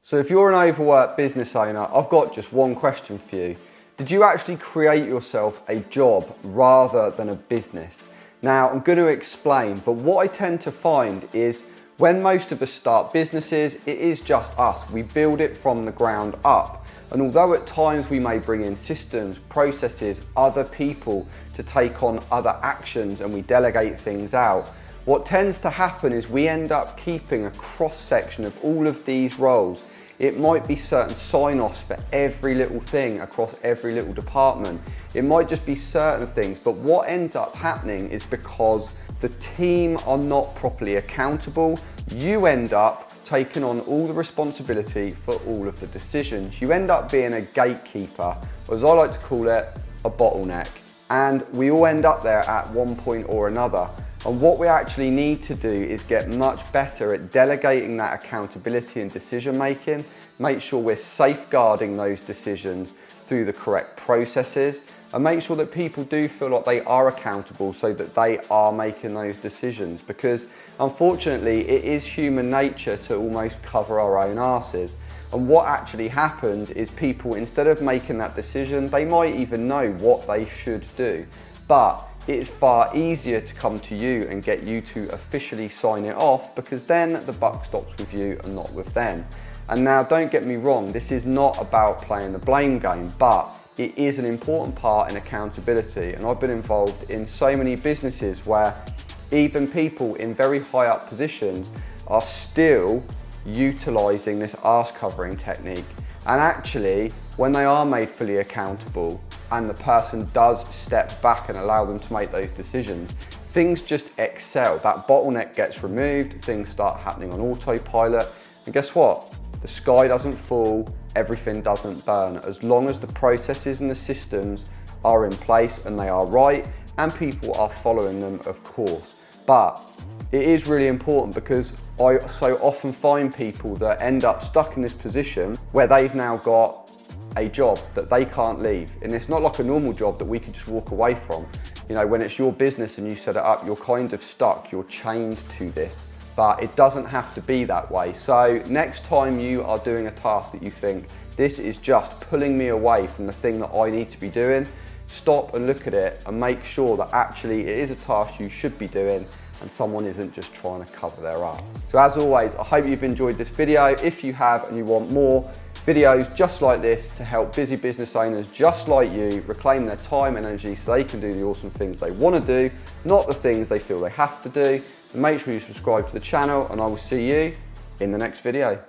So if you're an overworked business owner, I've got just one question for you. Did you actually create yourself a job rather than a business? Now, I'm going to explain, but what I tend to find is when most of us start businesses, it is just us. We build it from the ground up. And although at times we may bring in systems, processes, other people to take on other actions and we delegate things out, what tends to happen is we end up keeping a cross-section of all of these roles. It might be certain sign-offs for every little thing across every little department. It might just be certain things, but what ends up happening is because the team are not properly accountable, you end up taking on all the responsibility for all of the decisions. You end up being a gatekeeper, or as I like to call it, a bottleneck. And we all end up there at one point or another. And what we actually need to do is get much better at delegating that accountability and decision making, make sure we're safeguarding those decisions through the correct processes, and make sure that people do feel like they are accountable so that they are making those decisions. Because unfortunately, it is human nature to almost cover our own arses. And what actually happens is people, instead of making that decision, they might even know what they should do. But it's far easier to come to you and get you to officially sign it off, because then the buck stops with you and not with them. And now, don't get me wrong, this is not about playing the blame game, but it is an important part in accountability. And I've been involved in so many businesses where even people in very high up positions are still utilising this arse covering technique. And actually, when they are made fully accountable and the person does step back and allow them to make those decisions, things just excel. That bottleneck gets removed, things start happening on autopilot, and guess what? The sky doesn't fall, everything doesn't burn, as long as the processes and the systems are in place and they are right, and people are following them, of course. But it is really important, because I so often find people that end up stuck in this position where they've now got a job that they can't leave. And it's not like a normal job that we can just walk away from. You know, when it's your business and you set it up, you're kind of stuck, you're chained to this. But it doesn't have to be that way. So next time you are doing a task that you think, this is just pulling me away from the thing that I need to be doing, stop and look at it and make sure that actually it is a task you should be doing and someone isn't just trying to cover their ass. So as always, I hope you've enjoyed this video. If you have and you want more videos just like this to help busy business owners just like you reclaim their time and energy so they can do the awesome things they want to do, not the things they feel they have to do, then make sure you subscribe to the channel, and I will see you in the next video.